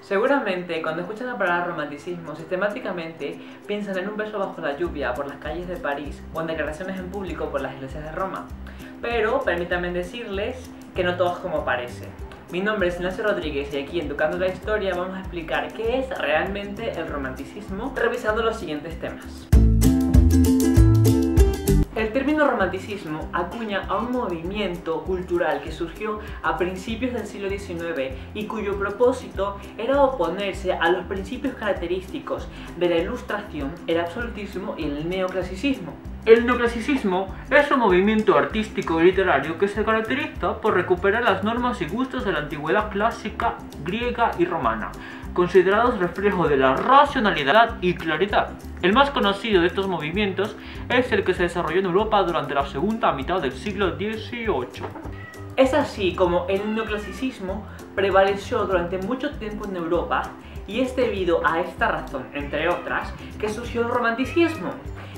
Seguramente cuando escuchan la palabra romanticismo, sistemáticamente piensan en un beso bajo la lluvia por las calles de París o en declaraciones en público por las iglesias de Roma. Pero permítanme decirles que no todo es como parece. Mi nombre es Ignacio Rodríguez y aquí en Educando la Historia vamos a explicar qué es realmente el romanticismo, revisando los siguientes temas. El término romanticismo acuña a un movimiento cultural que surgió a principios del siglo XIX y cuyo propósito era oponerse a los principios característicos de la Ilustración, el absolutismo y el neoclasicismo. El neoclasicismo es un movimiento artístico y literario que se caracteriza por recuperar las normas y gustos de la antigüedad clásica, griega y romana, considerados reflejo de la racionalidad y claridad. El más conocido de estos movimientos es el que se desarrolló en Europa durante la segunda mitad del siglo XVIII. Es así como el neoclasicismo prevaleció durante mucho tiempo en Europa y es debido a esta razón, entre otras, que surgió el romanticismo,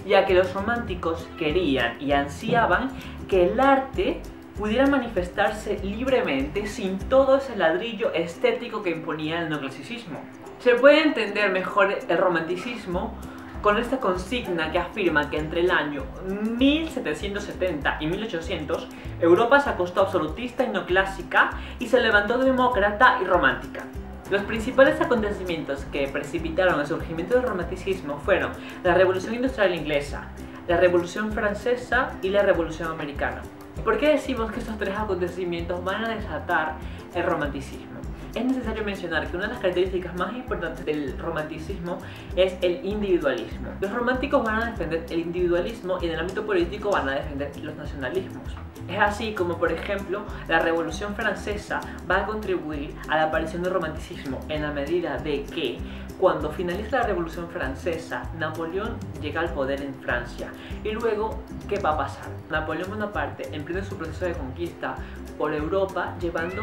ya que los románticos querían y ansiaban que el arte pudiera manifestarse libremente sin todo ese ladrillo estético que imponía el neoclasicismo. Se puede entender mejor el romanticismo con esta consigna que afirma que entre el año 1770 y 1800 Europa se acostó absolutista y neoclásica y se levantó demócrata y romántica. Los principales acontecimientos que precipitaron el surgimiento del romanticismo fueron la Revolución Industrial Inglesa, la Revolución Francesa y la Revolución Americana. ¿Por qué decimos que estos tres acontecimientos van a desatar el romanticismo? Es necesario mencionar que una de las características más importantes del romanticismo es el individualismo. Los románticos van a defender el individualismo y en el ámbito político van a defender los nacionalismos. Es así como, por ejemplo, la Revolución Francesa va a contribuir a la aparición del romanticismo en la medida de que, cuando finaliza la Revolución Francesa, Napoleón llega al poder en Francia. Y luego, ¿qué va a pasar? Napoleón Bonaparte emprende su proceso de conquista por Europa, llevando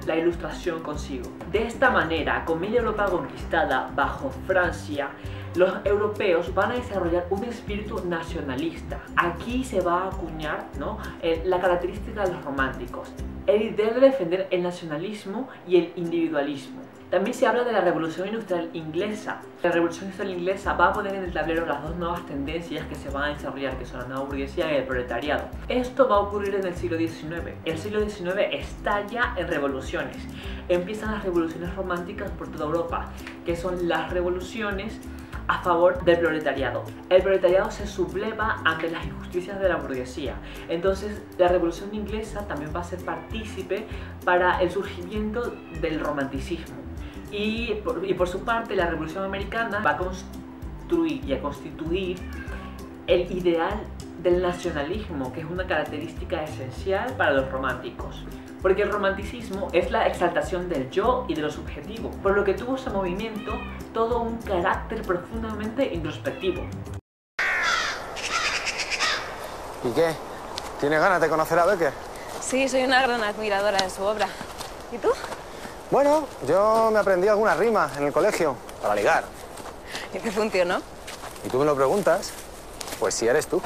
la Ilustración consigo. De esta manera, con media Europa conquistada bajo Francia, los europeos van a desarrollar un espíritu nacionalista. Aquí se va a acuñar, ¿no?, la característica de los románticos, el idea de defender el nacionalismo y el individualismo. También se habla de la Revolución Industrial Inglesa. La Revolución Industrial Inglesa va a poner en el tablero las dos nuevas tendencias que se van a desarrollar, que son la nueva burguesía y el proletariado. Esto va a ocurrir en el siglo XIX. El siglo XIX estalla en revoluciones. Empiezan las revoluciones románticas por toda Europa, que son las revoluciones a favor del proletariado. El proletariado se subleva ante las injusticias de la burguesía. Entonces la Revolución Inglesa también va a ser partícipe para el surgimiento del romanticismo. Y por su parte, la Revolución Americana va a construir y a constituir el ideal del nacionalismo, que es una característica esencial para los románticos. Porque el romanticismo es la exaltación del yo y de lo subjetivo, por lo que tuvo ese movimiento todo un carácter profundamente introspectivo. ¿Y qué? ¿Tienes ganas de conocer a Becker? Sí, soy una gran admiradora de su obra. ¿Y tú? Bueno, yo me aprendí algunas rimas en el colegio, para ligar. ¿Y qué funcionó? ¿Y tú me lo preguntas? Pues sí eres tú.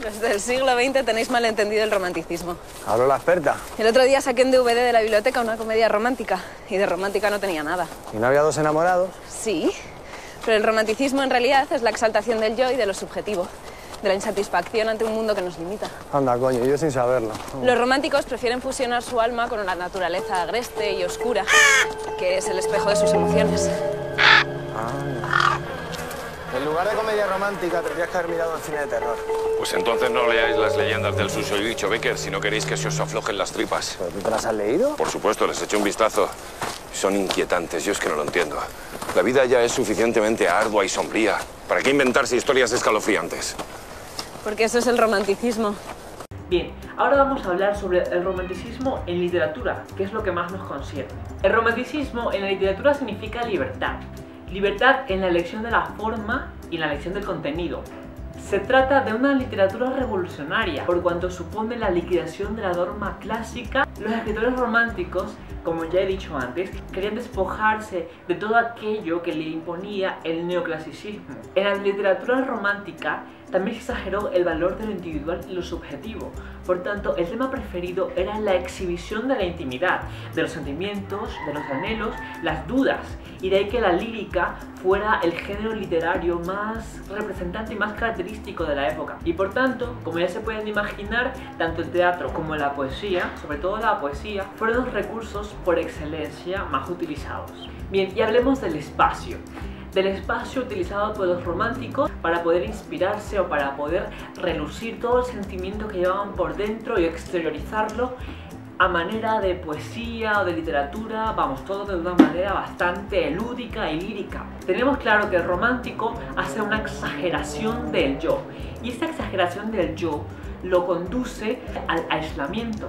Los del siglo XX tenéis mal entendido el romanticismo. Hablo la experta. El otro día saqué en DVD de la biblioteca una comedia romántica, y de romántica no tenía nada. ¿Y no había dos enamorados? Sí, pero el romanticismo en realidad es la exaltación del yo y de lo subjetivo, de la insatisfacción ante un mundo que nos limita. Anda, coño, yo sin saberlo. Los románticos prefieren fusionar su alma con la naturaleza agreste y oscura, que es el espejo de sus emociones. En lugar de comedia romántica, tendrías que haber mirado el cine de terror. Pues entonces no leáis las leyendas del susodicho Becker si no queréis que se os aflojen las tripas. ¿Pero tú te las has leído? Por supuesto, les eché un vistazo. Son inquietantes, yo es que no lo entiendo. La vida ya es suficientemente ardua y sombría. ¿Para qué inventarse historias escalofriantes? Porque eso es el romanticismo. Bien, ahora vamos a hablar sobre el romanticismo en literatura, que es lo que más nos concierne. El romanticismo en la literatura significa libertad. Libertad en la elección de la forma y en la elección del contenido. Se trata de una literatura revolucionaria, por cuanto supone la liquidación de la norma clásica. Los escritores románticos, como ya he dicho antes, querían despojarse de todo aquello que le imponía el neoclasicismo. En la literatura romántica también se exageró el valor de lo individual y lo subjetivo. Por tanto, el tema preferido era la exhibición de la intimidad, de los sentimientos, de los anhelos, las dudas, y de ahí que la lírica fuera el género literario más representante y más característico de la época. Y por tanto, como ya se pueden imaginar, tanto el teatro como la poesía, sobre todo la poesía, fueron los recursos por excelencia más utilizados. Bien, y hablemos del espacio utilizado por los románticos para poder inspirarse o para poder relucir todo el sentimiento que llevaban por dentro y exteriorizarlo a manera de poesía o de literatura, vamos, todo de una manera bastante lúdica y lírica. Tenemos claro que el romántico hace una exageración del yo, y esta exageración del yo lo conduce al aislamiento.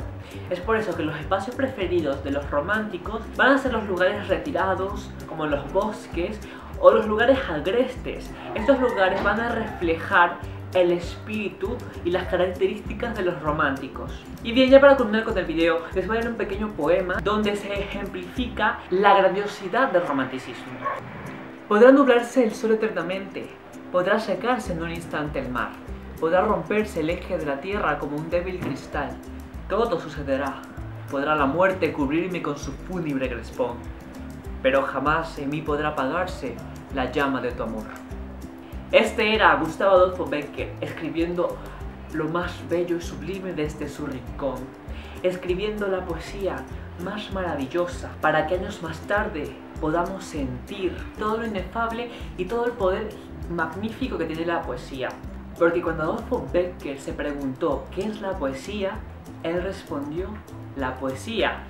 Es por eso que los espacios preferidos de los románticos van a ser los lugares retirados, como los bosques, o los lugares agrestes. Estos lugares van a reflejar el espíritu y las características de los románticos. Y bien, ya para culminar con el video, les voy a leer un pequeño poema donde se ejemplifica la grandiosidad del romanticismo. Podrá nublarse el sol eternamente, podrá secarse en un instante el mar, podrá romperse el eje de la tierra como un débil cristal. Todo sucederá, podrá la muerte cubrirme con su fúnebre crespón, pero jamás en mí podrá apagarse la llama de tu amor. Este era Gustavo Adolfo Bécquer, escribiendo lo más bello y sublime desde su rincón, escribiendo la poesía más maravillosa, para que años más tarde podamos sentir todo lo inefable y todo el poder magnífico que tiene la poesía. Porque cuando Adolfo Bécquer se preguntó ¿qué es la poesía?, él respondió: la poesía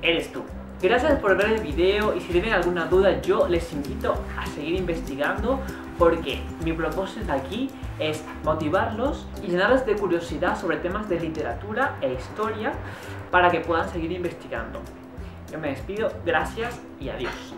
eres tú. Gracias por ver el video, y si tienen alguna duda yo les invito a seguir investigando, porque mi propósito aquí es motivarlos y llenarles de curiosidad sobre temas de literatura e historia para que puedan seguir investigando. Yo me despido, gracias y adiós.